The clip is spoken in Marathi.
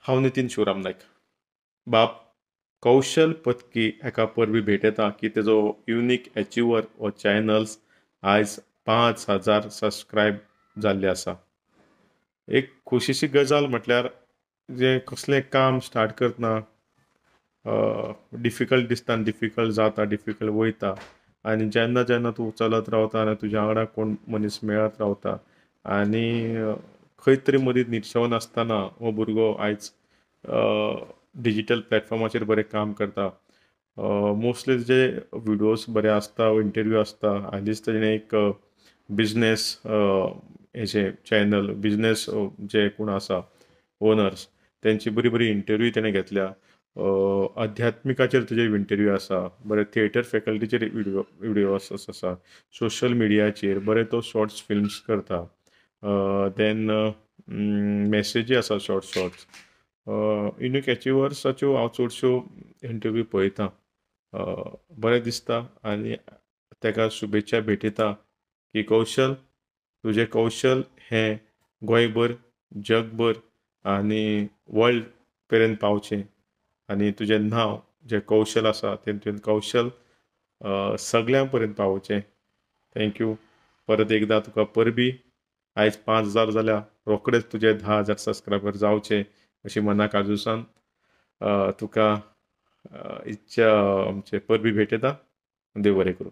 हांव नितीन शिवराम नायक. बाब कौशल पत्की हेका परबीं भेट येता की तेजो युनिक अचिव्हर हो चॅनल्स आयज 5,000 सबस्क्रायब जाल्ले आसा. एक खोशयेची गजाल म्हटल्यार जे कसलें काम स्टार्ट करतना डिफिकल्ट दिसता आनी डिफिकल्ट जाता, डिफिकल्ट वयता आनी जेन्ना जेन्ना तूं चलत रावता आनी तुज्या वांगडा कोण मनीस मेळत रावता आनी खंय तरी मदीं निरशेवन आसतना हो भुरगो आयज डिजिटल प्लॅटफॉर्माचेर बरें काम करता. मोस्टली जे विडियोज बरे आसता, इंटरव्यू आसता. हालींच ताणें एक बिजनेस हेचे चॅनल बिजनेस जे कोण आसा ओनर्स तेंची बरी बरी इंटरव्यू तेणें घेतल्या. अध्यात्मिकाचेर तेजे इंटरव्यू आसा. बरे थिएटर फॅकल्टीचेर विडियोज आसा. सोशल मिडियाचेर बरे तो शॉर्ट्स फिल्म्स करता. देन मॅसेजी आसा शॉर्ट्स. युनिक अचिव्हर्साच्यो हांव चडश्यो इंटरव्यू पळयतां. बरें दिसता आनी तेका शुभेच्छा भेटयता की कौशल तुजें कौशल हें गोंयभर जगभर आनी वर्ल्ड पर्यंत पावचें आनी तुजें नांव जें कौशल आसा तें कौशल सगळ्यां पर्यंत पावोवचें. थँक्यू. परत एकदां तुका परबीं. आयज 5,000 जाल्या रोखडेच तुजे 10,000 सबस्क्रायबर जावचे अशी मनाक आजूसान तुका इच्छा आमचे परबीं भेटयता. देव बरें करूं.